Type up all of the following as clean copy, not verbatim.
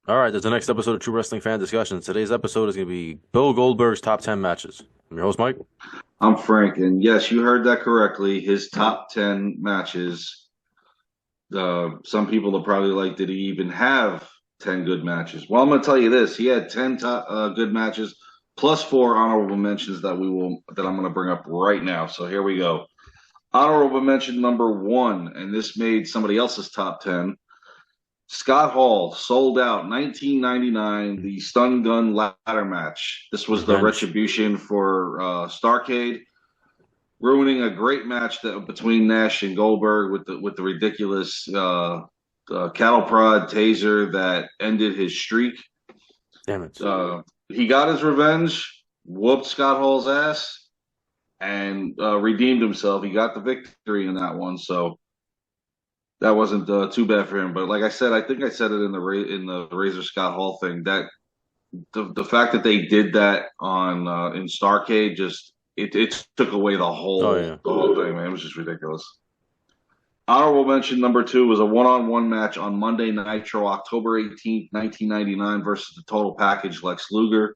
All right, there's the next episode of True Wrestling Fan Discussions. Today's episode is going to be Bill Goldberg's top 10 matches. I'm your host, Mike. I'm Frank, and yes, you heard that correctly. His top 10 matches. Some people will probably like, did he even have 10 good matches? Well, I'm going to tell you this. He had 10 good matches plus four honorable mentions that I'm going to bring up right now. So here we go. Honorable mention number one, and this made somebody else's top 10. Scott Hall sold out 1999, the Stun Gun ladder match. This was the Revenge. retribution for Starcade, ruining a great match between Nash and Goldberg with the ridiculous cattle prod taser that ended his streak. Damn it. He got his revenge, whooped Scott Hall's ass, and redeemed himself. He got the victory in that one, so that wasn't too bad for him. But like I said, I think I said it in the Razor Scott Hall thing that the fact that they did that on in Starcade just it took away Oh, yeah. the whole thing, man. It was just ridiculous. Honorable mention number two was a one-on-one match on Monday Nitro, October 18th, 1999, versus the Total Package Lex Luger.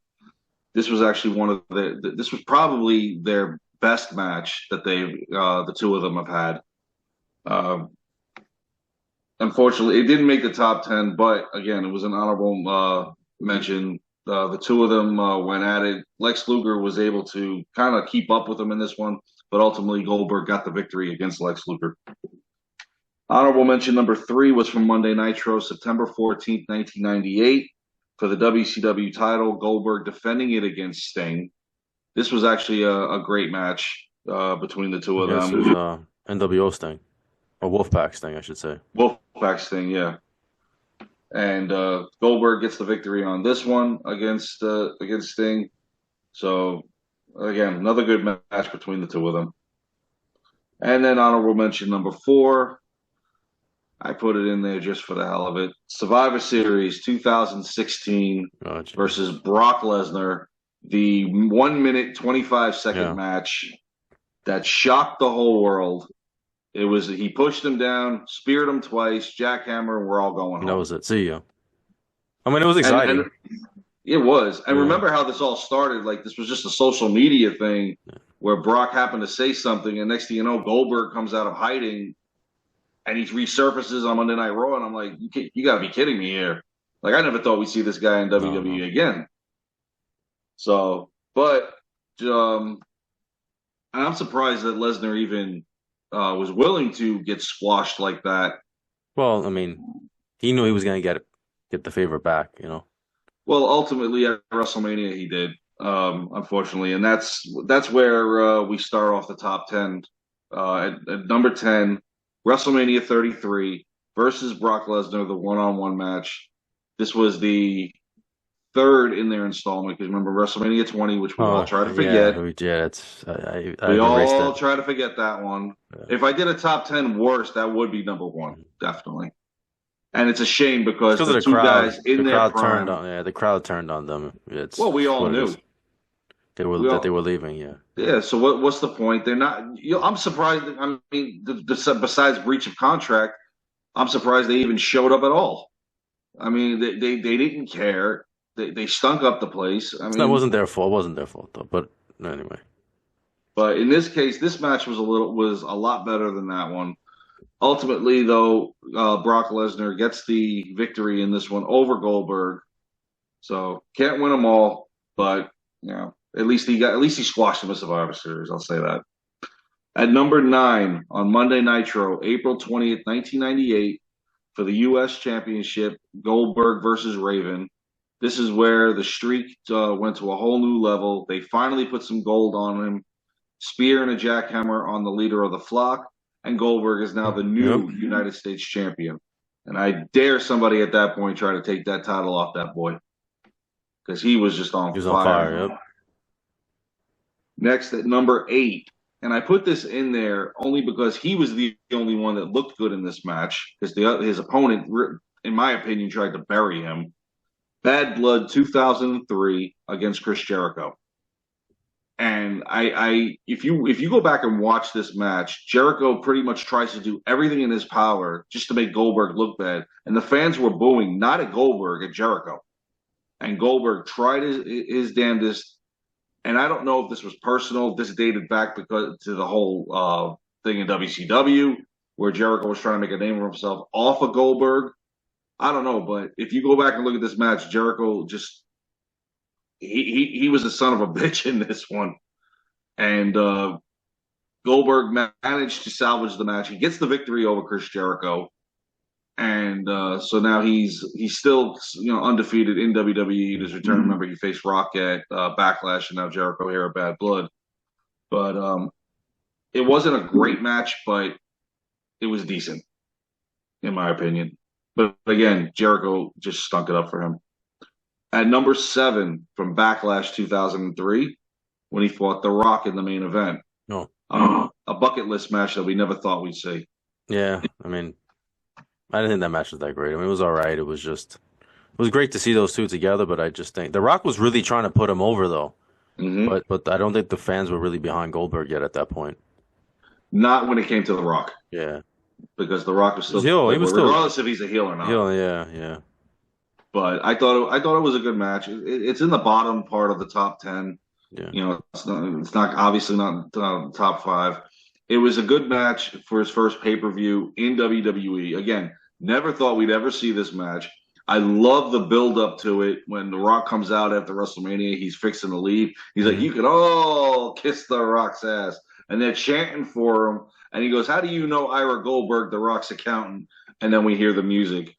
This was actually this was probably their best match that the two of them have had. Um, Unfortunately, it didn't make the top 10, but again, it was an honorable mention. The two of them went at it. Lex Luger was able to kind of keep up with them in this one, but ultimately Goldberg got the victory against Lex Luger. Honorable mention number three was from Monday Nitro, September 14th, 1998, for the WCW title, Goldberg defending it against Sting. This was actually a great match between the two of Against his them. NWO Sting. Or Wolfpack Sting, I should say. Wolfpack Sting, yeah. And Goldberg gets the victory on this one against Sting. So again, another good match between the two of them. And then honorable mention number four, I put it in there just for the hell of it. Survivor Series 2016 Oh, Jesus. versus Brock Lesnar, the 1 minute 25-second Yeah, match that shocked the whole world. It was he pushed him down, speared him twice, jackhammer, and we're all going that home. was it. See ya. I mean, it was And exciting. it was. And Yeah. remember how this all started? Like this was just a social media thing where Brock happened to say something, and next thing you know, Goldberg comes out of hiding and he resurfaces on Monday Night Raw, and I'm like, you got to be kidding me here. Like I never thought we'd see this guy in No, no. WWE again. So, but I'm surprised that Lesnar even was willing to get squashed like that. Well, I mean, he knew he was going to get the favor back. Well, ultimately at WrestleMania he did, unfortunately, and that's where we start off the top 10. At number 10, WrestleMania 33 versus Brock Lesnar, the one-on-one match. This was the third in their installment because remember WrestleMania 20, which we all Oh, try to yeah. forget. Yeah, it's, We I've erased all it. try to forget that one. Yeah. If I did a top 10 worst, that would be number one, Mhm. definitely. And it's a shame It's because because of the the two crowd. guys in The their crowd turned prime, on. Yeah, the crowd turned on them. well, we It's all what it knew. is. They were We that they all, were leaving. Yeah. Yeah, so what's the point? They're not. I'm surprised. I mean, besides breach of contract, I'm surprised they even showed up at all. I mean, they didn't care. They stunk up the place. I That mean, wasn't their fault. It wasn't their fault though. But anyway. but in this case, this match was a lot better than that one. Ultimately, though, Brock Lesnar gets the victory in this one over Goldberg. So can't win them all, but at least he squashed him in Survivor Series. I'll say that. At number nine on Monday Nitro, April 20th, 1998, for the U.S. Championship, Goldberg versus Raven. This is where the streak went to a whole new level. They finally put some gold on him. Spear and a jackhammer on the leader of the flock, and Goldberg is now the Yep. new United States champion. And I dare somebody at that point try to take that title off that boy because he was just on He was on fire. fire. Yep. Next at number eight, and I put this in there only because he was the only one that looked good in this match because his opponent, in my opinion, tried to bury him. Bad Blood 2003 against Chris Jericho. And if you go back and watch this match, Jericho pretty much tries to do everything in his power just to make Goldberg look bad, and the fans were booing not at Goldberg, at Jericho. And Goldberg tried his damnedest. And I don't know if this was personal. This dated back because to the whole thing in WCW where Jericho was trying to make a name for himself off of Goldberg. I don't know, but if you go back and look at this match, Jericho just he was a son of a bitch in this one, and Goldberg managed to salvage the match. He gets the victory over Chris Jericho, and so now he's still undefeated in WWE. His return. Remember, he faced Rock at Backlash, and now Jericho here at Bad Blood. But it wasn't a great match, but it was decent in my opinion. But again, Jericho just stunk it up for him. At number 7 from Backlash 2003, when he fought The Rock in the main event, No. A bucket list match that we never thought we'd see. Yeah, I mean, I didn't think that match was that great. I mean, it was all right. It was great to see those two together, but I just think The Rock was really trying to put him over though. Mm-hmm. But I don't think the fans were really behind Goldberg yet at that point. Not when it came to The Rock, Yeah. because The Rock was still, He was still regardless if he's a heel or not. yeah. But I thought it was a good match. It's in the bottom part of the top 10. Yeah. It's not obviously not top 5. It was a good match for his first pay-per-view in WWE. Again, never thought we'd ever see this match. I love the build up to it. When The Rock comes out after WrestleMania, he's fixing to leave. He's like, "You could all kiss The Rock's ass," and they're chanting for him. And he goes, "How do you know Ira Goldberg, The Rock's accountant?" And then we hear the music.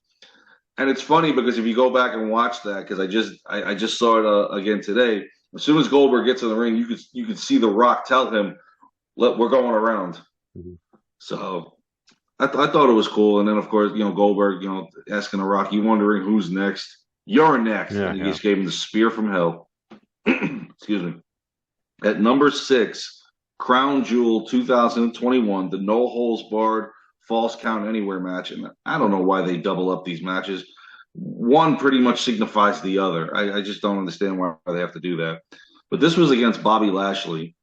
And it's funny because if you go back and watch that, because I just saw it again today. As soon as Goldberg gets in the ring, you could see The Rock tell him, we're going around." Mhm. So I thought it was cool. And then of course, Goldberg, asking The Rock, "You wondering who's next? You're next." Yeah, And he yeah. just gave him the spear from hell. Excuse me. At number 6, Crown Jewel 2021, the no holds barred false count anywhere match. And I don't know why they double up these matches. One pretty much signifies the other. I just don't understand why they have to do that. But this was against Bobby Lashley.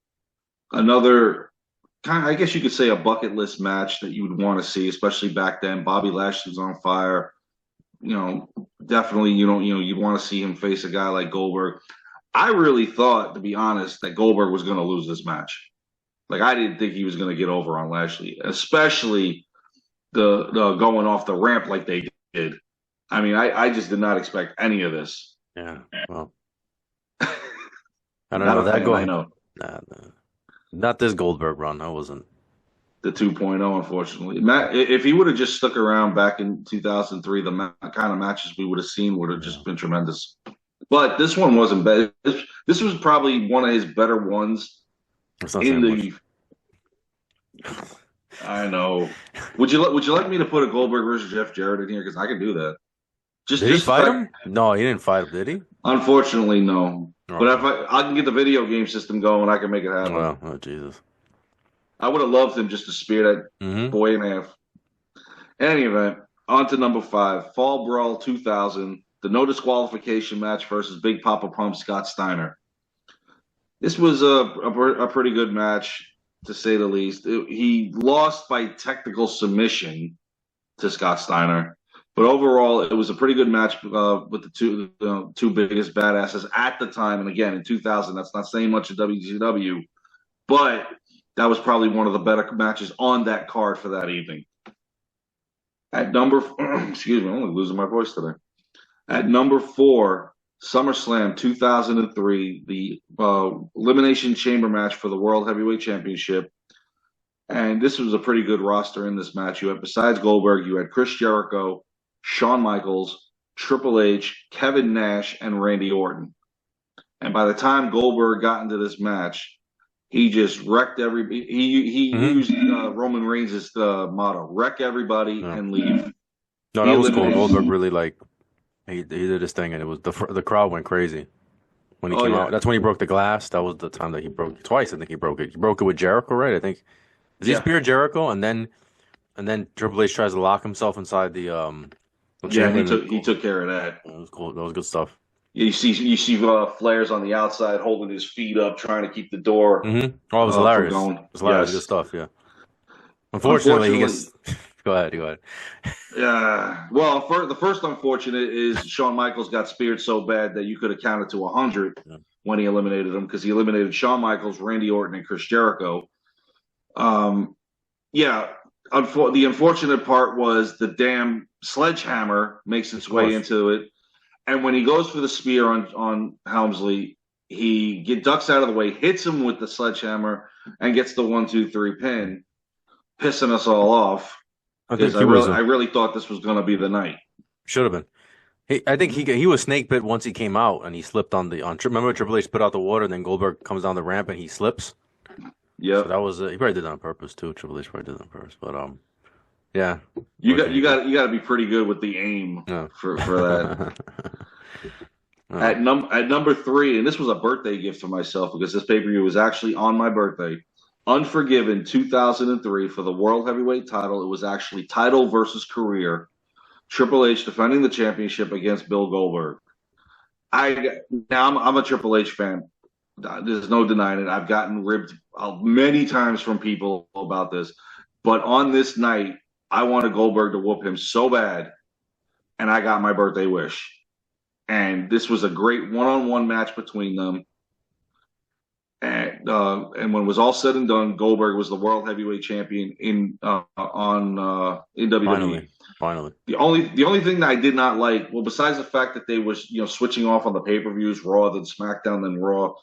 Another kind of, I guess you could say, a bucket list match that you would want to see, especially back then. Bobby Lashley's on fire. Definitely, you'd want to see him face a guy like Goldberg. I really thought, to be honest, that Goldberg was going to lose this match. Like, I didn't think he was going to get over on Lashley, especially the going off the ramp like they did. I mean, I just did not expect any of this. Yeah. Well, I don't Not know a that fan, I going. know. Nah. Not this Goldberg run. I wasn't. The 2.0, unfortunately. Matt, if he would have just stuck around back in 2003, the kind of matches we would have seen would have just been tremendous. But this one wasn't bad. This was probably one of his better ones It's not in saying the. I know. Would you like me to put a Goldberg versus Jeff Jarrett in here? Because I can do that. Did he fight him? No, he didn't fight him, did he? Unfortunately, no. Oh. But if I can get the video game system going, I can make it happen. Well, oh Jesus. I would have loved him just to spear that boy in half. In any event, on to number 5, Fall Brawl 2000, the no disqualification match versus Big Papa Pump Scott Steiner. This was a pretty good match, to say the least. He lost by technical submission to Scott Steiner. But overall, it was a pretty good match with the two biggest badasses at the time. And again, in 2000, that's not saying much in WCW, but that was probably one of the better matches on that card for that evening. At number, excuse me, I'm only losing my voice today. At number 4, SummerSlam 2003, the Elimination Chamber match for the World Heavyweight Championship. And this was a pretty good roster in this match. You had, besides Goldberg, you had Chris Jericho, Shawn Michaels, Triple H, Kevin Nash, and Randy Orton. And by the time Goldberg got into this match, he just wrecked everybody. He used Roman Reigns' motto: "Wreck everybody and leave." No, that was cool. Goldberg really he did his thing, and it was the crowd went crazy when he came out. That's when he broke the glass. That was the time that he broke it twice. I think he broke it. He broke it with Jericho, right? I think. Did he spear Jericho, and then Triple H tries to lock himself inside the yeah, he took care of that. That was cool. That was good stuff. You see Flair's on the outside holding his feet up, trying to keep the door Oh, it was from hilarious. It going. was hilarious. Good Yes. stuff. Yeah. Unfortunately, he Unfortunately, gets. Go ahead. Go ahead. yeah. Well, the first unfortunate is Shawn Michaels got speared so bad that you could have counted to 100 Yeah. when he eliminated him because he eliminated Shawn Michaels, Randy Orton, and Chris Jericho. Um, yeah. The unfortunate part was the damn sledgehammer makes Of its way course. into it, and when he goes for the spear on Helmsley, ducks out of the way, hits him with the sledgehammer, and gets the 1, 2, 3 pin, pissing us all off I because think he was I a really thought this was going to be the night. should have been. I think Mm-hmm. he was snake bit once he came out and he slipped on the on. Remember Triple H put out the water and then Goldberg comes down the ramp and he slips. So Yep. that was he probably did that on purpose too. Triple H probably did that on purpose, but yeah. You What got can you you do? got you got to be pretty good with the aim No. for that. No. At number three, and this was a birthday gift for myself because this pay per view was actually on my birthday. Unforgiven 2003 for the World Heavyweight title. It was actually title versus career. Triple H defending the championship against Bill Goldberg. I'm a Triple H fan. There's no denying it. I've gotten ribbed many times from people about this, but on this night, I wanted Goldberg to whoop him so bad, and I got my birthday wish. And this was a great one-on-one match between them. And when it was all said and done, Goldberg was the world heavyweight champion in WWE. Finally. The only thing that I did not like, well, besides the fact that they was switching off on the pay-per-views, Raw, then SmackDown, then Raw,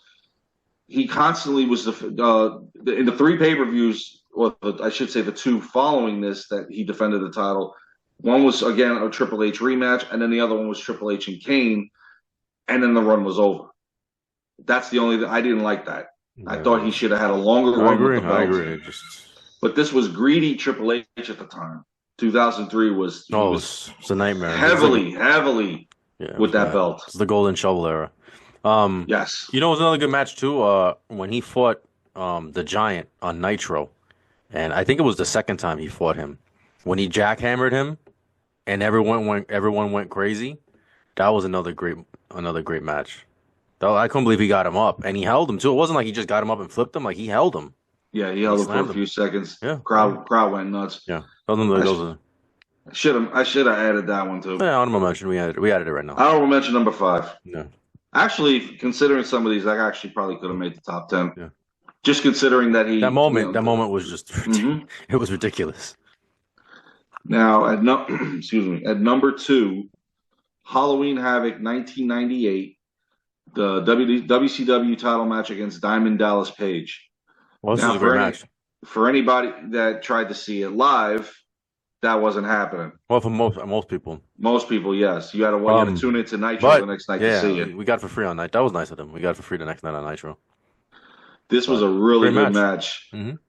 he constantly was in the three pay-per-views, or I should say the two following this that he defended the title. One was again a Triple H rematch, and then the other one was Triple H and Kane, and then the run was over. That's the only I didn't like that. I thought he should have had a longer I run with agree. the I belt. agree. But this was greedy Triple H at the time. 2003 was he was it's a nightmare. heavily Yeah, with that bad. belt. It's the golden shovel era. Yes. You know, it was another good match too. When he fought the Giant on Nitro, and I think it was the second time he fought him. When he jackhammered him, and everyone went crazy. That was another great match. Though I couldn't believe he got him up, and he held him too. It wasn't like he just got him up and flipped him; like he held him. Yeah, he And he held him for a slammed him. few seconds. Yeah, Crowd went nuts. yeah. Those are I should have added that one too. yeah. Honorable mention. We added it right now. Honorable mention number 5. Yeah, Actually, considering some of these, I actually probably could have made the top 10. yeah. Just considering that That moment was just Mhm. it was ridiculous. Now excuse me, at number 2, Halloween Havoc 1998, the WCW title match against Diamond Dallas Page. Well, this Now, was a great match. for anybody that tried to see it live, that wasn't happening. Well, for most people. Most people, yes. You had to tune into Nitro But the next night yeah, to see it. we got it for free on night. That was nice of them. We got it for free the next night on Nitro. This was a really great good match. Mhm.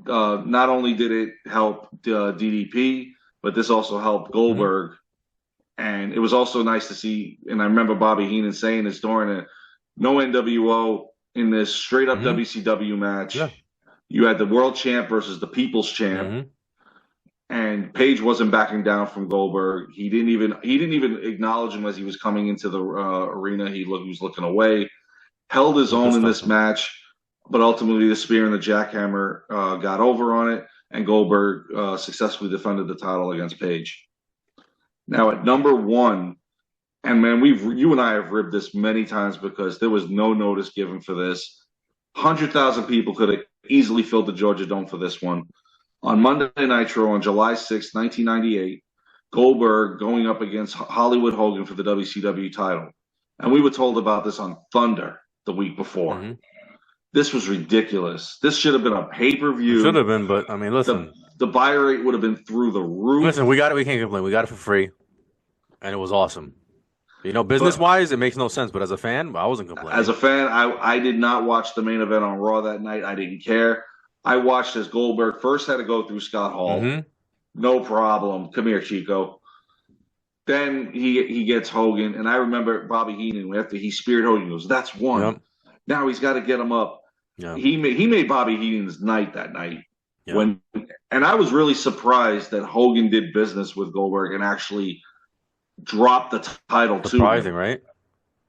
Not only did it help DDP, but this also helped Goldberg. And it was also nice to see, and I remember Bobby Heenan saying this during it, no NWO in this straight up WCW match. Yeah. You had the world champ versus the people's champ. And Page wasn't backing down from Goldberg. He didn't even acknowledge him as he was coming into the arena. He was looking away, held his own in this match, but ultimately the spear and the jackhammer got over on it, and Goldberg successfully defended the title against Page. Now at number 1, and man, you and I have ribbed this many times because there was no notice given for this. 100,000 people could have easily filled the Georgia Dome for this one. On Monday Nitro on July 6, 1998, Goldberg going up against Hollywood Hogan for the WCW title. And we were told about this on Thunder the week before. This was ridiculous. This should have been a pay-per-view. Should have been, but I mean, listen. The buy rate would have been through the roof. Listen, we got it. We can't complain. We got it for free, and it was awesome. You know, business-wise, it makes no sense. But as a fan, I wasn't complaining. As a fan, I did not watch the main event on Raw that night. I didn't care. I watched as Goldberg first had to go through Scott Hall. No problem. Come here, Chico. Then he gets Hogan, and I remember Bobby Heenan after he speared Hogan. He goes, "That's one." Yep. Now he's got to get him up. Yeah. He made Bobby Heenan's night that night. Yeah. And I was really surprised that Hogan did business with Goldberg and actually dropped the title to him. Surprising, right?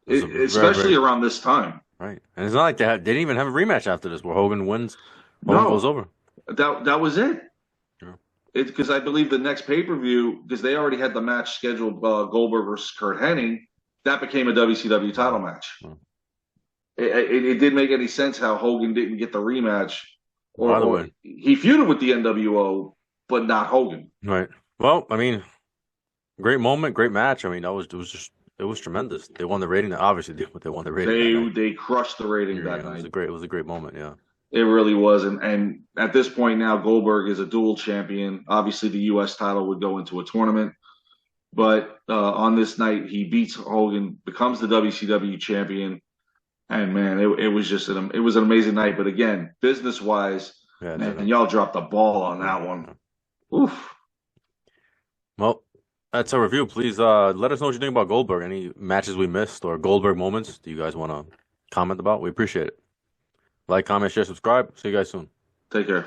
It was a very, especially very around this time. right. And it's not like they didn't even have a rematch after this where Hogan wins, Hogan goes No, over. that was it. Yeah. It's because I believe the next pay per view, because they already had the match scheduled, Goldberg versus Kurt Hennig, that became a WCW title match. Yeah. It didn't make any sense how Hogan didn't get the rematch, By the or way, he feuded with the NWO, but not Hogan. right. Well, I mean, great moment, great match. I mean, it was tremendous. They won the rating. Obviously, they won the rating that night. They crushed the rating Yeah, that night. it was a great moment. Yeah. It really was, and at this point now, Goldberg is a dual champion. Obviously, the U.S. title would go into a tournament, but on this night, he beats Hogan, becomes the WCW champion, and man, it was just it was an amazing night. But again, business wise, Yeah. man, y'all dropped the ball on that one. Yeah. Oof. Well, that's a review. Please let us know what you think about Goldberg. Any matches we missed or Goldberg moments do you guys want to comment about? We appreciate it. Like, comment, share, subscribe. See you guys soon. Take care.